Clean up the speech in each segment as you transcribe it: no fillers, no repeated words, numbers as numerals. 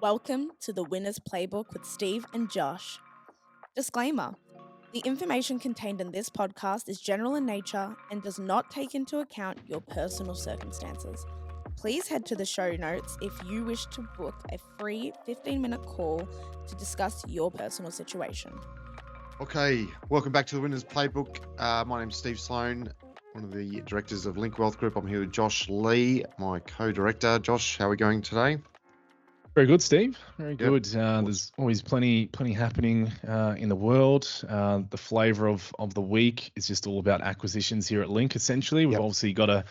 Welcome to the Winner's Playbook with Steve and Josh. Disclaimer: the information contained in this podcast is general in nature and does not take into account your personal circumstances. Please head to the show notes if you wish to book a free 15-minute call to discuss your personal situation. Okay, welcome back to the Winner's Playbook. My name's Steve Sloan, one of the directors of Link Wealth Group. I'm here with Josh Lee, my co-director. Josh, how are we going today? Very good, Steve. Very Yep. good. There's always plenty happening in the world. The flavour of the week is just all about acquisitions here at Link. Essentially, we've obviously got a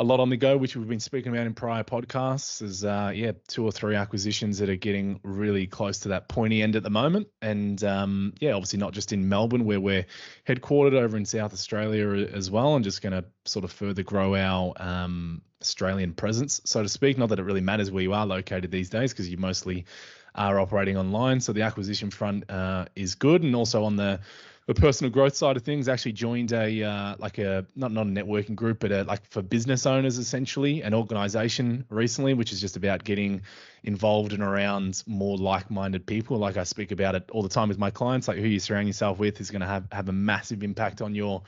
lot on the go, which we've been speaking about in prior podcasts. There's 2 or 3 acquisitions that are getting really close to that pointy end at the moment, and obviously not just in Melbourne, where we're headquartered, over in South Australia as well, and just going to sort of further grow our Australian presence, so to speak. Not that it really matters where you are located these days, because you mostly are operating online. So the acquisition front is good, and also on the personal growth side of things, actually joined a not a networking group, but like for business owners, essentially an organization recently, which is just about getting involved and around more like-minded people. Like I speak about it all the time with my clients, like who you surround yourself with is going to have a massive impact on your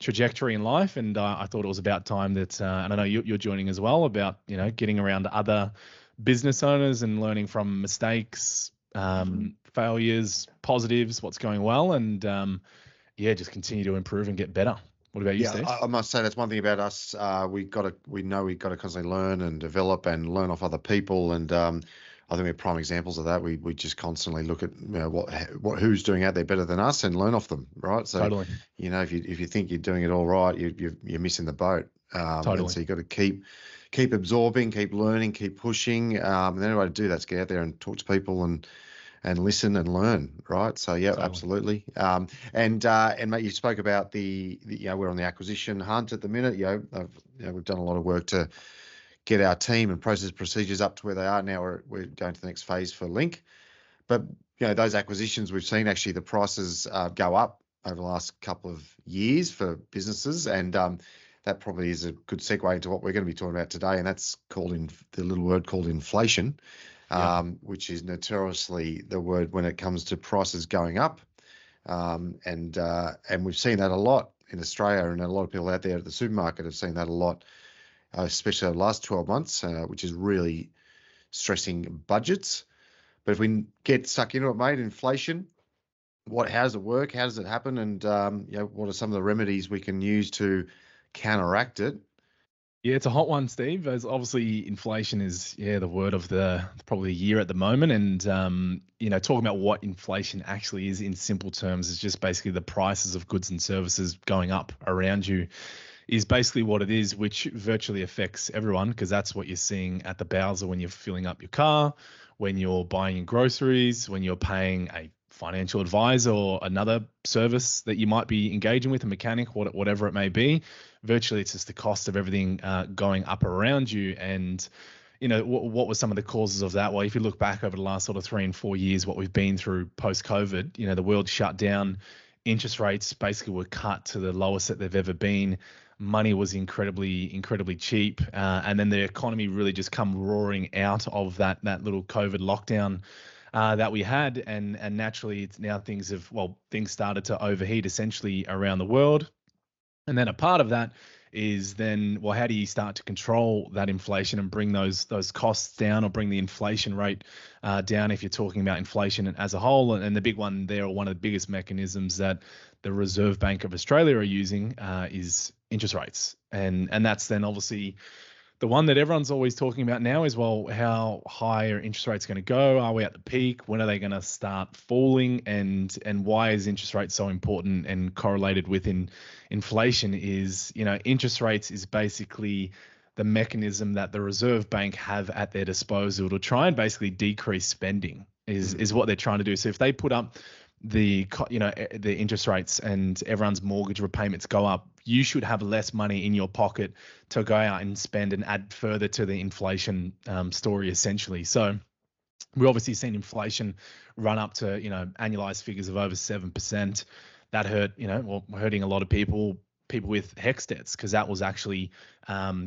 trajectory in life. And I thought it was about time that, and I know you're joining as well, about, getting around other business owners and learning from mistakes, failures, positives, what's going well, and just continue to improve and get better. What about you, Steve? I must say that's one thing about us. We've got to constantly learn and develop and learn off other people, and I think we're prime examples of that. We just constantly look at what who's doing out there better than us and learn off them, right? So Totally. If you think you're doing it all right, you're missing the boat. Totally. And so you got to keep absorbing, keep learning, keep pushing. And the only way to do that is get out there and talk to people and listen and learn, right? So Totally. Absolutely. And mate, you spoke about the we're on the acquisition hunt at the minute. We've done a lot of work to get our team and procedures up to where they are now. We're going to the next phase for Link, but those acquisitions we've seen, actually the prices go up over the last couple of years for businesses, and that probably is a good segue into what we're going to be talking about today, and that's the little word called inflation. Which is notoriously the word when it comes to prices going up. And we've seen that a lot in Australia, and a lot of people out there at the supermarket have seen that a lot, especially over the last 12 months, which is really stressing budgets. But if we get stuck into it, mate, inflation, how does it work? How does it happen? And what are some of the remedies we can use to counteract it? Yeah, it's a hot one, Steve. As obviously inflation is the word of the probably year at the moment, and talking about what inflation actually is in simple terms is just basically the prices of goods and services going up around you is basically what it is, which virtually affects everyone, because that's what you're seeing at the Bowser when you're filling up your car, when you're buying your groceries, when you're paying a financial advisor or another service that you might be engaging with, a mechanic, whatever it may be. Virtually, it's just the cost of everything going up around you. And, what were some of the causes of that? Well, if you look back over the last sort of 3 and 4 years, what we've been through post-COVID, the world shut down, interest rates basically were cut to the lowest that they've ever been. Money was incredibly cheap. And then the economy really just come roaring out of that little COVID lockdown that we had, and naturally it's now things started to overheat essentially around the world. And then a part of that is then, well, how do you start to control that inflation and bring those costs down, or bring the inflation rate down if you're talking about inflation as a whole? And the big one there, or one of the biggest mechanisms that the Reserve Bank of Australia are using is interest rates. And that's then obviously the one that everyone's always talking about now is, well, how high are interest rates going to go? Are we at the peak? When are they going to start falling? And why is interest rates so important and correlated with inflation? Is, interest rates is basically the mechanism that the Reserve Bank have at their disposal to try and basically decrease spending is what they're trying to do. So if they put up the interest rates and everyone's mortgage repayments go up, you should have less money in your pocket to go out and spend and add further to the inflation story, essentially. So we've obviously seen inflation run up to, annualized figures of over 7%. That hurt, hurting a lot of people with HEX debts, because that was actually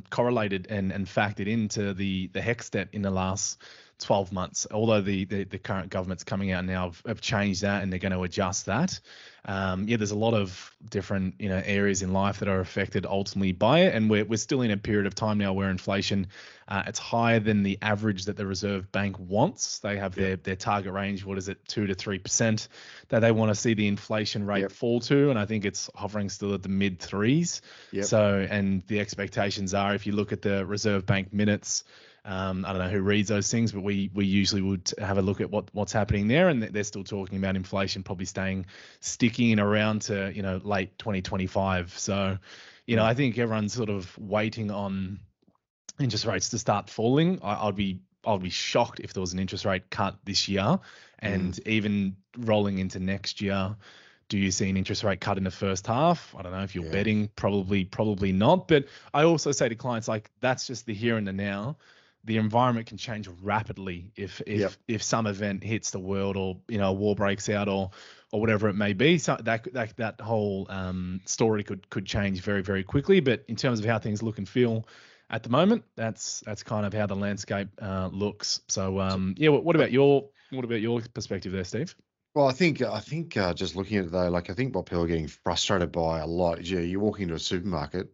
correlated and factored into the HEX debt in the last 12 months. Although the current government's coming out now have changed that, and they're going to adjust that. There's a lot of different areas in life that are affected ultimately by it, and we're still in a period of time now where inflation it's higher than the average that the Reserve Bank wants. They have their target range, what is it, 2 to 3%, that they want to see the inflation rate fall to, and I think it's hovering still at the mid threes. So, and the expectations are, if you look at the Reserve Bank minutes, I don't know who reads those things, but we usually would have a look at what's happening there, and they're still talking about inflation probably staying sticky and around to late 2025. So, I think everyone's sort of waiting on interest rates to start falling. I'd be shocked if there was an interest rate cut this year, and even rolling into next year. Do you see an interest rate cut in the first half? I don't know if you're betting, probably not. But I also say to clients, like, that's just the here and the now. The environment can change rapidly if some event hits the world, or a war breaks out, or whatever it may be. So that whole story could change very, very quickly. But in terms of how things look and feel at the moment, that's kind of how the landscape looks. So what about your perspective there, Steve? Well, I think just looking at it though, like, I think what people are getting frustrated by a lot is you walk into a supermarket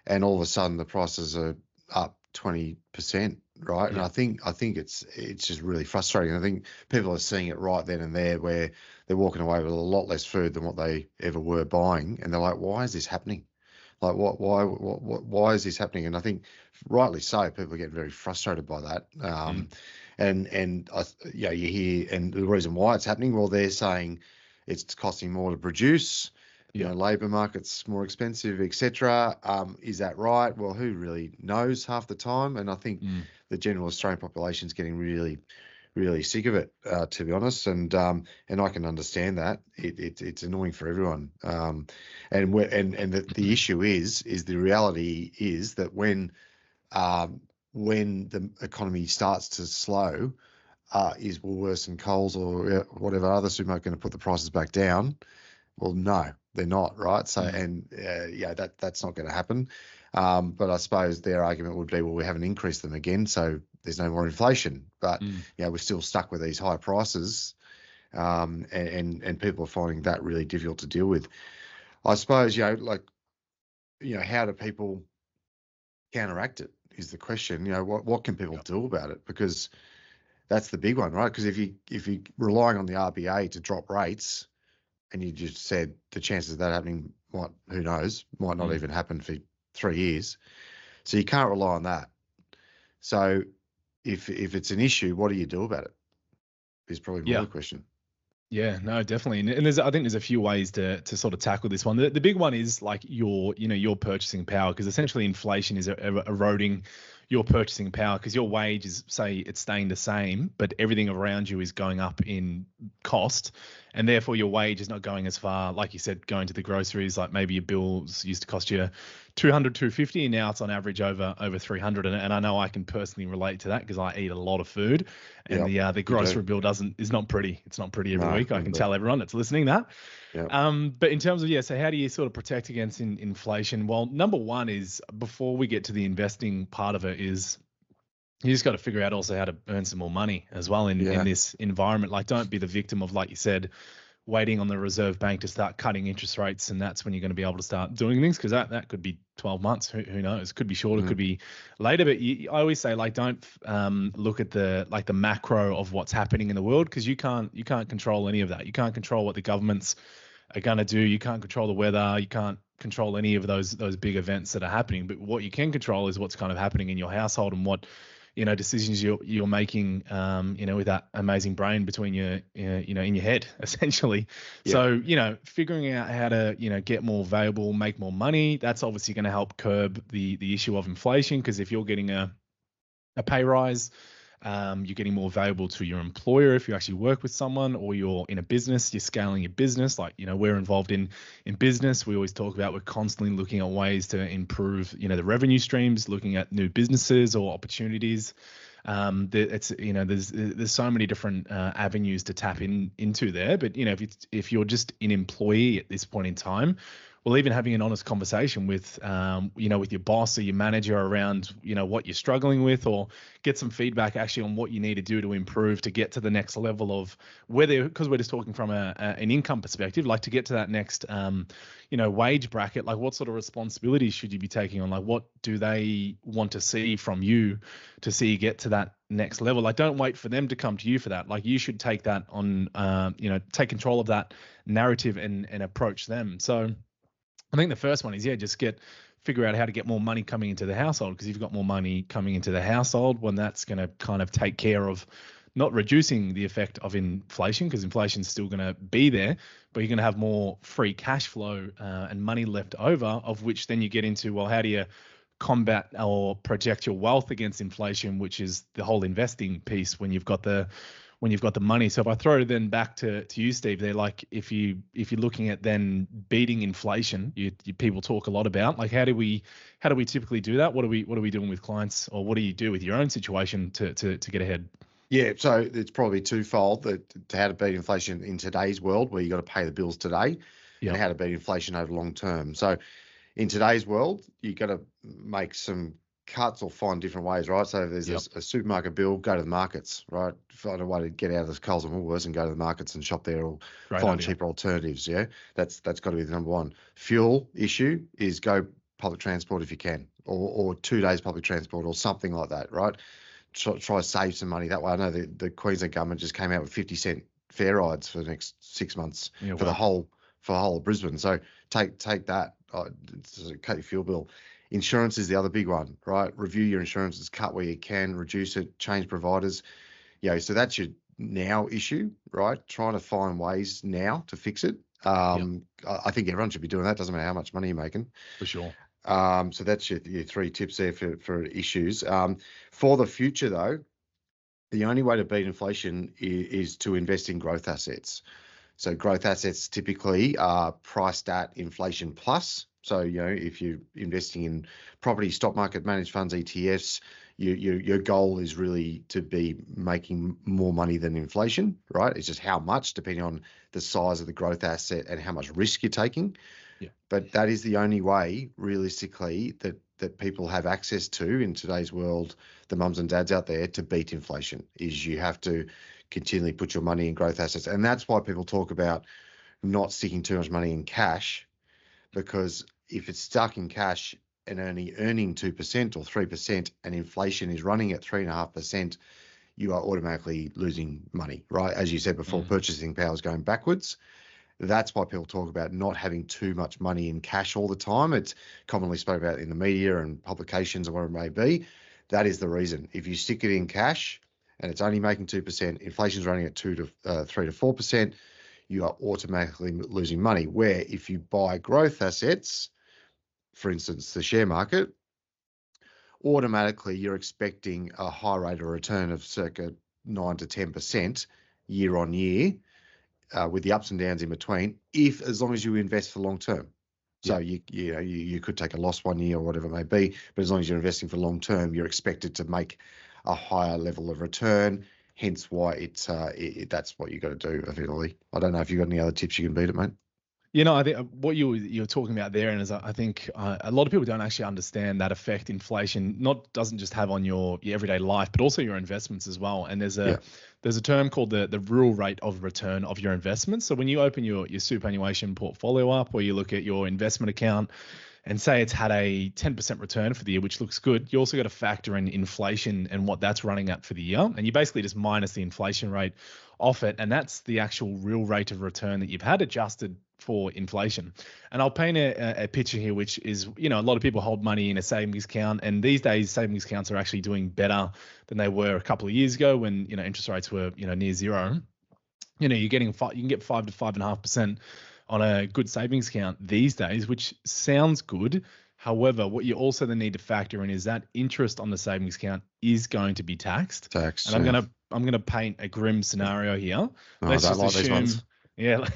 and all of a sudden the prices are up 20%, right? And I think it's just really frustrating. I think people are seeing it right then and there, where they're walking away with a lot less food than what they ever were buying, and they're like, why is this happening? Like, why is this happening? And I think rightly so, people get very frustrated by that. And you hear, and the reason why it's happening, well, they're saying it's costing more to produce, labour market's more expensive, etc. Is that right? Well, who really knows half the time? And I think the general Australian population is getting really, really sick of it, to be honest. And I can understand that. It's annoying for everyone. And the issue is the reality is that when the economy starts to slow, is Woolworths and Coles or whatever other supermarket going to put the prices back down? Well, no, they're not, right? So, that's not going to happen. But I suppose their argument would be, well, we haven't increased them again, so there's no more inflation. But we're still stuck with these high prices, and people are finding that really difficult to deal with. I suppose, how do people counteract it is the question. What can people do about it? Because that's the big one, right? Because if you're relying on the RBA to drop rates, and you just said the chances of that happening might not even happen for 3 years. So you can't rely on that. So if it's an issue, what do you do about it? Is probably more the question. Yeah, no, definitely. And I think there's a few ways to sort of tackle this one. The big one is like your purchasing power, because essentially inflation is eroding your purchasing power, because your wage is, say, it's staying the same, but everything around you is going up in cost, and therefore your wage is not going as far. Like you said, going to the groceries, like maybe your bills used to cost you 200, 250, and now it's on average over 300. And I know I can personally relate to that, because I eat a lot of food, and the grocery bill is not pretty. It's not pretty every week. I can tell everyone that's listening that. But in terms of, so how do you sort of protect against inflation? Well, number one is, before we get to the investing part of it, is you just got to figure out also how to earn some more money as well in this environment. Like, don't be the victim of, like you said, waiting on the Reserve Bank to start cutting interest rates, and that's when you're going to be able to start doing things, because that could be 12 months. Who knows? It could be shorter, could be later. But I always say, like, don't look at the macro of what's happening in the world, because you can't control any of that. You can't control what the governments are going to do. You can't control the weather. You can't control any of those big events that are happening. But what you can control is what's kind of happening in your household, and what decisions you're making, with that amazing brain between your, in your head, essentially. So, figuring out how to, get more valuable, make more money, that's obviously going to help curb the issue of inflation. Because if you're getting a pay rise, you're getting more valuable to your employer if you actually work with someone, or you're in a business, you're scaling your business. Like, we're involved in business. We always talk about, we're constantly looking at ways to improve, the revenue streams, looking at new businesses or opportunities. There's so many different avenues to tap into there. But, if you're just an employee at this point in time, well, even having an honest conversation with, with your boss or your manager around, what you're struggling with, or get some feedback actually on what you need to do to improve to get to the next level of whether, because we're just talking from an income perspective, like to get to that next, wage bracket, like what sort of responsibilities should you be taking on? Like what do they want to see from you to see you get to that next level? Like don't wait for them to come to you for that. Like you should take that on, take control of that narrative and approach them. So I think the first one is, just figure out how to get more money coming into the household, because if you've got more money coming into the household, when that's going to kind of take care of not reducing the effect of inflation, because inflation's still going to be there, but you're going to have more free cash flow and money left over, of which then you get into, well, how do you combat or project your wealth against inflation, which is the whole investing piece when you've got the money. So if I throw it then back to you, Steve, they're like, if you're looking at then beating inflation, you people talk a lot about, like, how do we typically do that? What are we doing with clients, or what do you do with your own situation to get ahead? Yeah, so it's probably twofold, that to how to beat inflation in today's world, where you got to pay the bills today, and how to beat inflation over long term. So in today's world, you got to make some cuts or find different ways, right? So if there's a supermarket bill, go to the markets, right? Find a way to get out of the Coles and Woolworths and go to the markets and shop there, or find cheaper alternatives. Yeah, that's got to be the number one. Fuel issue is go public transport if you can, or 2 days public transport or something like that, right? Try to save some money that way. I know the Queensland government just came out with 50-cent fare rides for the next 6 months for the whole of Brisbane. So take that. Cut your fuel bill. Insurance is the other big one, right? Review your insurances, cut where you can, reduce it, change providers. So that's your now issue, right? Trying to find ways now to fix it. I think everyone should be doing that. Doesn't matter how much money you're making. For sure. So that's your 3 tips there for issues. For the future, though, the only way to beat inflation is to invest in growth assets. So growth assets typically are priced at inflation plus. So, if you're investing in property, stock market, managed funds, ETFs, your goal is really to be making more money than inflation, right? It's just how much, depending on the size of the growth asset and how much risk you're taking. Yeah. But that is the only way, realistically, that people have access to in today's world, the mums and dads out there, to beat inflation, is you have to continually put your money in growth assets. And that's why people talk about not sticking too much money in cash, because if it's stuck in cash and only earning 2% or 3% and inflation is running at 3.5%, you are automatically losing money, right? As you said before, purchasing power is going backwards. That's why people talk about not having too much money in cash all the time. It's commonly spoken about in the media and publications or whatever it may be. That is the reason. If you stick it in cash and it's only making 2%, inflation's running at 3 to 4%, you are automatically losing money. Where if you buy growth assets, for instance, the share market, automatically you're expecting a high rate of return of circa 9 to 10% year on year, with the ups and downs in between, as long as you invest for long term. So you could take a loss 1 year or whatever it may be, but as long as you're investing for long term, you're expected to make a higher level of return. Hence why that's what you got to do eventually. I don't know if you've got any other tips you can beat it, mate. I think what you're talking about there, and I think a lot of people don't actually understand that effect inflation doesn't just have on your everyday life, but also your investments as well. And there's a term called the real rate of return of your investments. So when you open your superannuation portfolio up, or you look at your investment account and say it's had a 10% return for the year, which looks good, you also got to factor in inflation and what that's running at for the year. And you basically just minus the inflation rate off it. And that's the actual real rate of return that you've had adjusted for inflation. And I'll paint a picture here, which is, a lot of people hold money in a savings account, and these days savings accounts are actually doing better than they were a couple of years ago when, interest rates were, near zero. You're getting you can get 5 to 5.5% on a good savings account these days, which sounds good. However, what you also then need to factor in is that interest on the savings account is going to be taxed. And I'm gonna paint a grim scenario here. Let's just assume Yeah,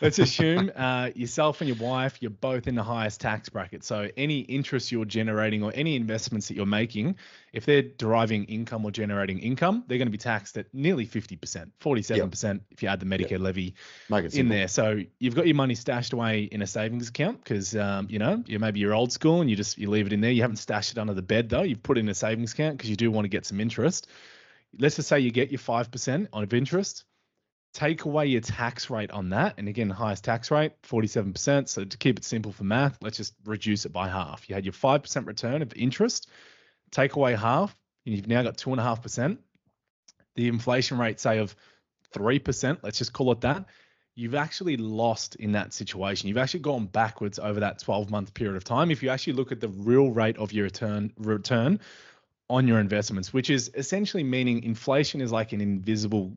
let's assume yourself and your wife, you're both in the highest tax bracket. So any interest you're generating or any investments that you're making, if they're deriving income or generating income, they're going to be taxed at nearly 50%, 47% if you add the Medicare levy Make it in simple. there. So you've got your money stashed away in a savings account because maybe you're old school and you leave it in there. You haven't stashed it under the bed though. You've put it in a savings account because you do want to get some interest. Let's just say you get your 5% of interest. Take away your tax rate on that. And again, highest tax rate, 47%. So to keep it simple for math, let's just reduce it by half. You had your 5% return of interest, take away half, and you've now got 2.5%. The inflation rate, say, of 3%, let's just call it that. You've actually lost in that situation. You've actually gone backwards over that 12-month period of time. If you actually look at the real rate of your return on your investments, which is essentially meaning inflation is like an invisible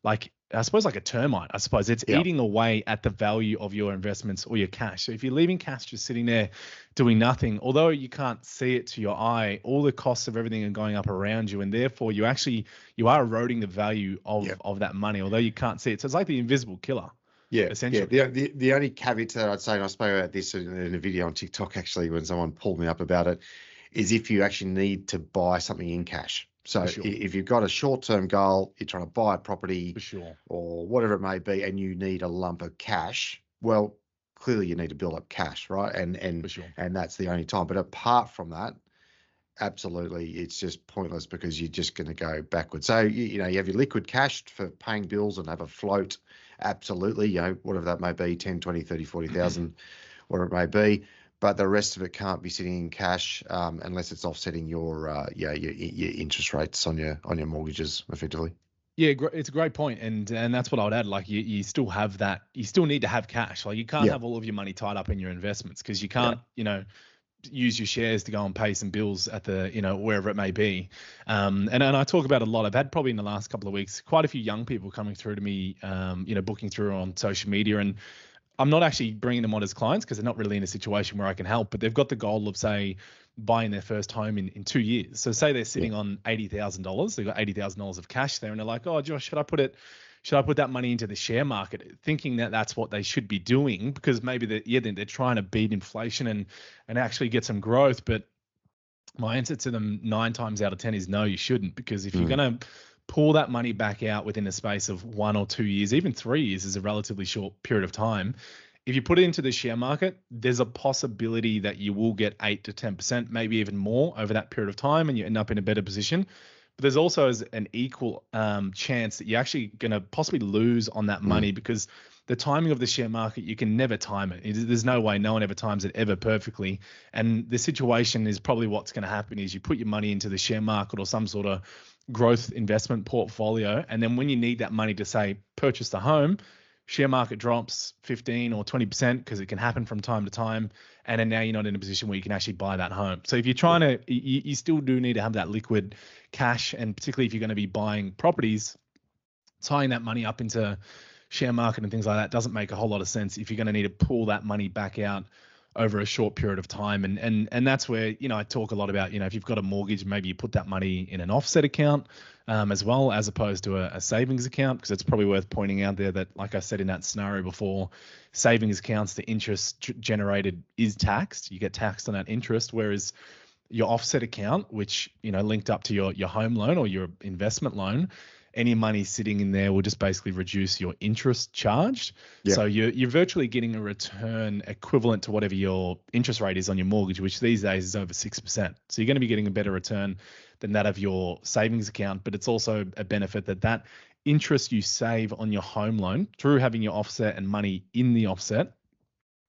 like I suppose like a termite. I suppose it's eating away at the value of your investments or your cash. So if you're leaving cash just sitting there doing nothing, although you can't see it to your eye, all the costs of everything are going up around you, and therefore you are eroding the value of that money, although you can't see it. So it's like the invisible killer. Essentially. The only caveat that I'd say, and I spoke about this in a video on TikTok actually when someone pulled me up about it, is if you actually need to buy something in cash. So if you've got a short-term goal, you're trying to buy a property or whatever it may be, and you need a lump of cash, well, clearly you need to build up cash, right? And that's the only time. But apart from that, absolutely, it's just pointless because you're just going to go backwards. So, you have your liquid cash for paying bills and have a float, absolutely, whatever that may be, 10, 20, 30, 40,000, whatever it may be. But the rest of it can't be sitting in cash unless it's offsetting your interest rates on your mortgages effectively. Yeah, it's a great point, and that's what I would add. Like you still have that. You still need to have cash. Like you can't have all of your money tied up in your investments because you can't, use your shares to go and pay some bills at the, wherever it may be. And I talk about it a lot. I've had probably in the last couple of weeks quite a few young people coming through to me, booking through on social media, and I'm not actually bringing them on as clients because they're not really in a situation where I can help, but they've got the goal of, say, buying their first home in 2 years. So say they're sitting on $80,000, they've got $80,000 of cash there, and they're like, oh, Josh, should I put that money into the share market, thinking that that's what they should be doing because maybe they're trying to beat inflation and actually get some growth. But my answer to them 9 times out of 10 is no, you shouldn't, because if you're going to pull that money back out within a space of 1 or 2 years, even 3 years is a relatively short period of time. If you put it into the share market, there's a possibility that you will get 8 to 10%, maybe even more over that period of time, and you end up in a better position. But there's also an equal chance that you're actually going to possibly lose on that money because the timing of the share market, you can never time it. There's no way, no one ever times it ever perfectly. And the situation is probably what's going to happen is you put your money into the share market or some sort of growth investment portfolio, and then when you need that money to, say, purchase the home, share market drops 15 or 20% because it can happen from time to time, and then now you're not in a position where you can actually buy that home. So if you're trying to, you still do need to have that liquid cash, and particularly if you're going to be buying properties, tying that money up into share market and things like that doesn't make a whole lot of sense if you're going to need to pull that money back out over a short period of time. And that's where, I talk a lot about, if you've got a mortgage, maybe you put that money in an offset account as well, as opposed to a savings account, because it's probably worth pointing out there that, like I said in that scenario before, savings accounts, the interest generated is taxed. You get taxed on that interest, whereas your offset account, which, linked up to your home loan or your investment loan, any money sitting in there will just basically reduce your interest charged. So you're virtually getting a return equivalent to whatever your interest rate is on your mortgage, which these days is over 6%. So you're going to be getting a better return than that of your savings account. But it's also a benefit that interest you save on your home loan through having your offset and money in the offset,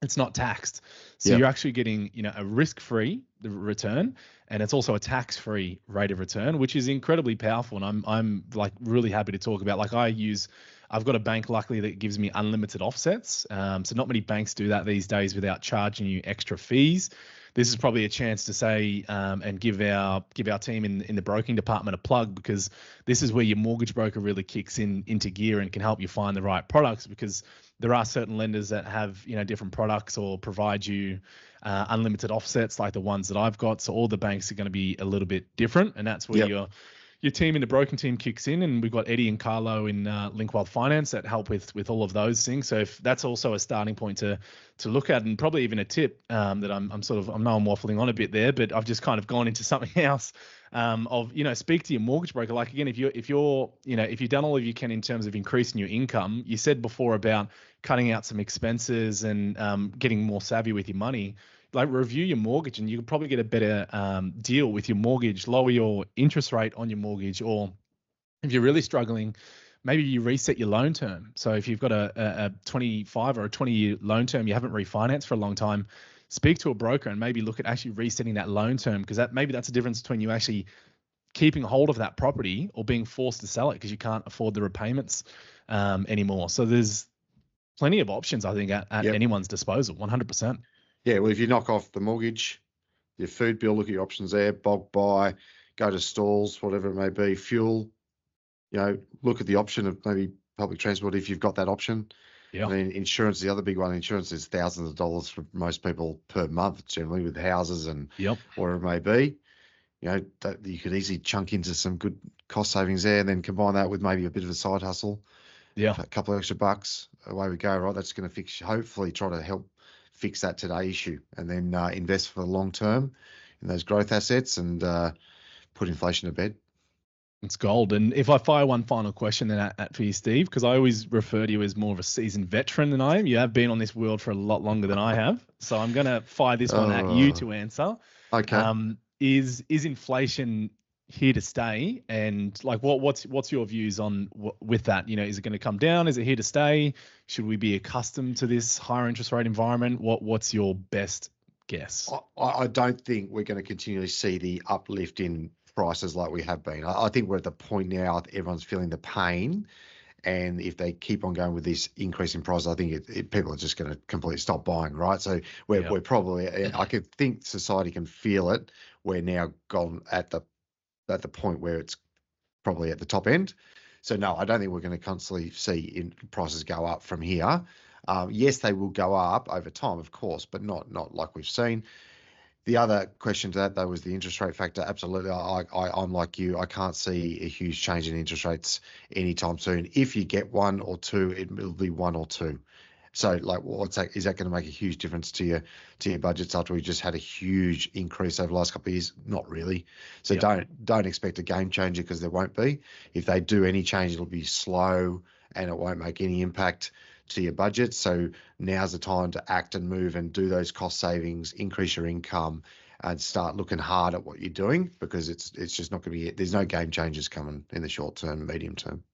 it's not taxed. So you're actually getting, a risk-free return, and it's also a tax-free rate of return, which is incredibly powerful. And I'm like really happy to talk about. Like I've got a bank luckily that gives me unlimited offsets. So not many banks do that these days without charging you extra fees. This is probably a chance to say and give our team in the broking department a plug, because this is where your mortgage broker really kicks into gear and can help you find the right products, because there are certain lenders that have different products or provide you unlimited offsets like the ones that I've got. So all the banks are going to be a little bit different, and that's where your team in the broken team kicks in, and we've got Eddie and Carlo in Link Wealth Finance that help with all of those things. So if that's also a starting point to look at, and probably even a tip that I'm waffling on a bit there, but I've just kind of gone into something else of, speak to your mortgage broker. Like, again, if you've done all of you can in terms of increasing your income, you said before about cutting out some expenses and getting more savvy with your money. Like, review your mortgage, and you can probably get a better deal with your mortgage, lower your interest rate on your mortgage, or if you're really struggling, maybe you reset your loan term. So if you've got a 25 or a 20-year loan term you haven't refinanced for a long time, speak to a broker and maybe look at actually resetting that loan term, because that's a difference between you actually keeping hold of that property or being forced to sell it because you can't afford the repayments anymore. So there's plenty of options, I think, at anyone's disposal, 100%. Yeah, well, if you knock off the mortgage, your food bill, look at your options there, bulk buy, go to stalls, whatever it may be, fuel, look at the option of maybe public transport if you've got that option. Yeah. I mean, insurance, the other big one, insurance is thousands of dollars for most people per month, generally, with houses and whatever it may be. That you could easily chunk into some good cost savings there, and then combine that with maybe a bit of a side hustle. Yeah. A couple of extra bucks, away we go, right? That's going to hopefully try to help fix that today issue, and then invest for the long term in those growth assets and put inflation to bed. It's gold. And if I fire one final question then for you, Steve, because I always refer to you as more of a seasoned veteran than I am. You have been on this world for a lot longer than I have. So I'm going to fire this one at you to answer. Okay. Is inflation here to stay? And like, what's your views on with that? Is it going to come down? Is it here to stay? Should we be accustomed to this higher interest rate environment? What's your best guess? I don't think we're going to continually see the uplift in prices like we have been. I think we're at the point now everyone's feeling the pain, and if they keep on going with this increase in prices, I think people are just going to completely stop buying, right? So we're probably, I could think society can feel it. We're now gone at the point where it's probably at the top end. So no, I don't think we're going to constantly see prices go up from here. Yes, they will go up over time, of course, but not like we've seen. The other question to that, though, was the interest rate factor. Absolutely. I'm like you. I can't see a huge change in interest rates anytime soon. If you get one or two, it will be one or two. So, like, is that going to make a huge difference to your budgets after we just had a huge increase over the last couple of years? Not really. So don't expect a game changer, because there won't be. If they do any change, it'll be slow and it won't make any impact to your budget. So now's the time to act and move and do those cost savings, increase your income, and start looking hard at what you're doing, because it's just not going to be, there's no game changers coming in the short term, medium term.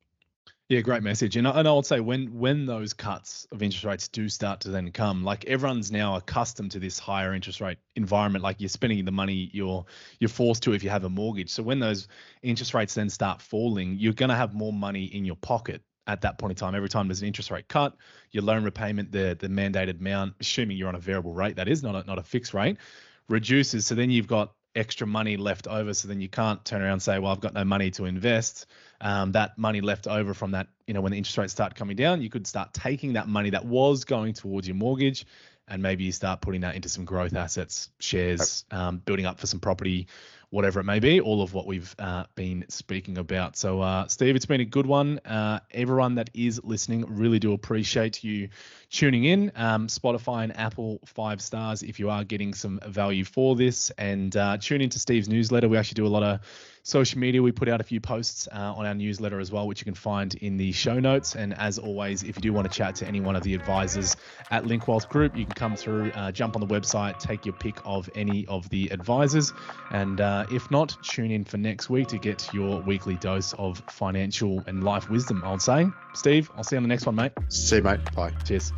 Yeah, great message. And I would say when those cuts of interest rates do start to then come, like, everyone's now accustomed to this higher interest rate environment. Like, you're spending the money you're forced to if you have a mortgage. So when those interest rates then start falling, you're going to have more money in your pocket at that point in time. Every time there's an interest rate cut, your loan repayment, the mandated amount, assuming you're on a variable rate, that is not a fixed rate, reduces. So then you've got extra money left over. So then you can't turn around and say, well, I've got no money to invest. That money left over from that, when the interest rates start coming down, you could start taking that money that was going towards your mortgage, and maybe you start putting that into some growth assets, shares, building up for some property, whatever it may be, all of what we've been speaking about. So, Steve, it's been a good one. Everyone that is listening, really do appreciate you tuning in. Spotify and Apple, 5 stars if you are getting some value for this. And tune into Steve's newsletter. We actually do a lot of social media. We put out a few posts on our newsletter as well, which you can find in the show notes. And as always, if you do want to chat to any one of the advisors at Link Wealth Group, you can come through, jump on the website, take your pick of any of the advisors. And if not, tune in for next week to get your weekly dose of financial and life wisdom, I'll say. Steve, I'll see you on the next one, mate. See you, mate. Bye. Cheers.